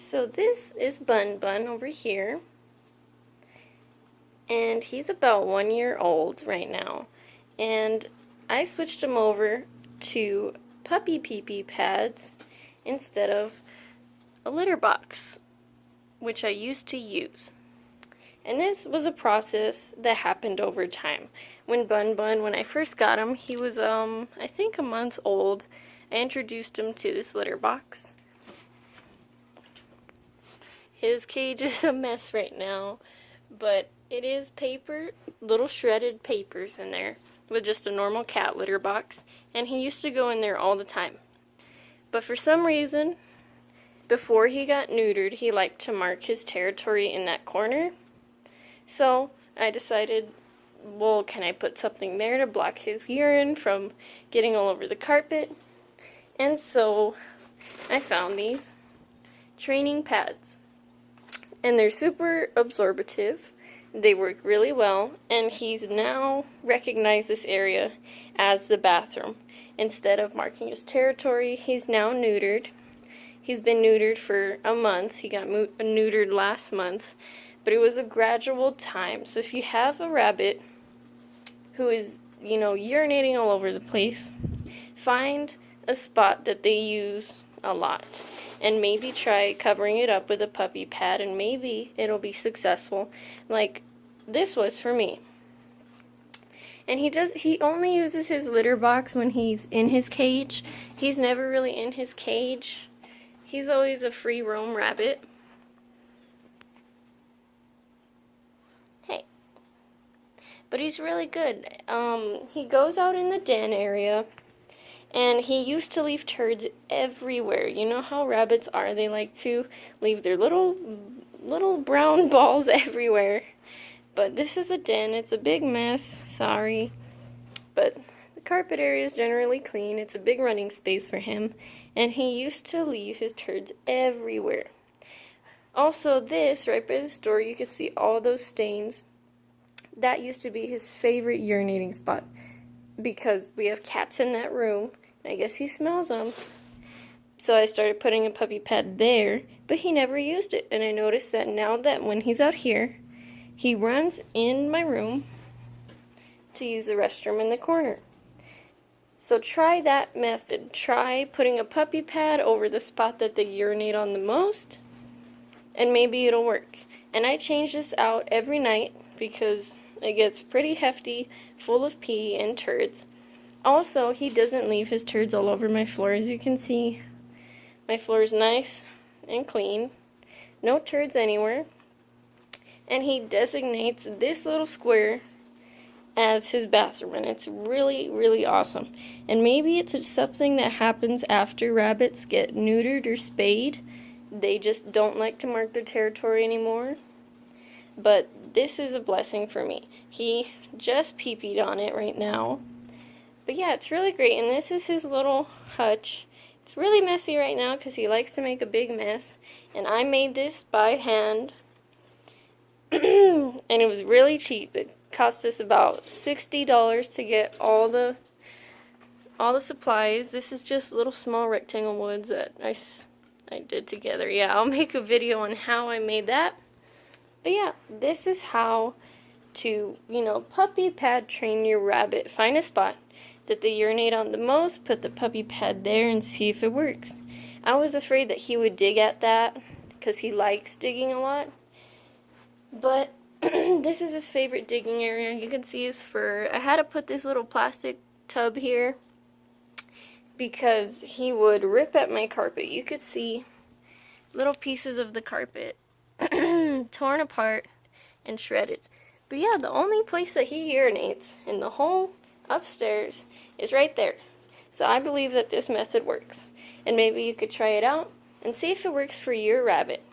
So this is Bun Bun over here, and he's about 1 year old right now. And I switched him over to puppy pee-pee pads instead of a litter box, which I used to use. And this was a process that happened over time. When I first got him, he was, I think a month old. I introduced him to this litter box. His cage is a mess right now, but it is paper, little shredded papers in there, with just a normal cat litter box, and he used to go in there all the time. But for some reason, before he got neutered, he liked to mark his territory in that corner. So I decided, well, can I put something there to block his urine from getting all over the carpet? And so I found these training pads. And they're super absorbative. They work really well, and he's now recognized this area as the bathroom. Instead of marking his territory, he's now neutered. He's been neutered for a month. He got neutered last month, but it was a gradual time. So if you have a rabbit who is, urinating all over the place, find a spot that they use a lot. And maybe try covering it up with a puppy pad, and maybe it'll be successful, like this was for me. And he only uses his litter box when he's in his cage. He's never really in his cage. He's always a free roam rabbit. Hey. But he's really good. He goes out in the den area. And he used to leave turds everywhere. You know how rabbits are. They like to leave their little brown balls everywhere. But this is a den. It's a big mess. Sorry. But the carpet area is generally clean. It's a big running space for him. And he used to leave his turds everywhere. Also, this, right by this door, you can see all those stains. That used to be his favorite urinating spot, because we have cats in that room. I guess he smells them. So I started putting a puppy pad there, but he never used it. And I noticed that now that when he's out here, he runs in my room to use the restroom in the corner. So try that method. Try putting a puppy pad over the spot that they urinate on the most, and maybe it'll work. And I change this out every night because it gets pretty hefty, full of pee and turds. Also, he doesn't leave his turds all over my floor. As you can see, my floor is nice and clean. No turds anywhere. And he designates this little square as his bathroom, and it's really, really awesome. And maybe it's something that happens after rabbits get neutered or spayed. They just don't like to mark their territory anymore. But this is a blessing for me. He just pee-peed on it right now. But yeah, it's really great. And this is his little hutch. It's really messy right now because he likes to make a big mess. And I made this by hand. And it was really cheap. It cost us about $60 to get all the supplies. This is just little small rectangle woods that I did together. Yeah, I'll make a video on how I made that. But yeah, this is how to, puppy pad train your rabbit. Find a spot that they urinate on the most, put the puppy pad there, and see if it works. I was afraid that he would dig at that because he likes digging a lot. But this is his favorite digging area. You can see his fur. I had to put this little plastic tub here because he would rip at my carpet. You could see little pieces of the carpet torn apart and shredded. But yeah, the only place that he urinates in the whole upstairs is right there. So I believe that this method works. And maybe you could try it out and see if it works for your rabbit.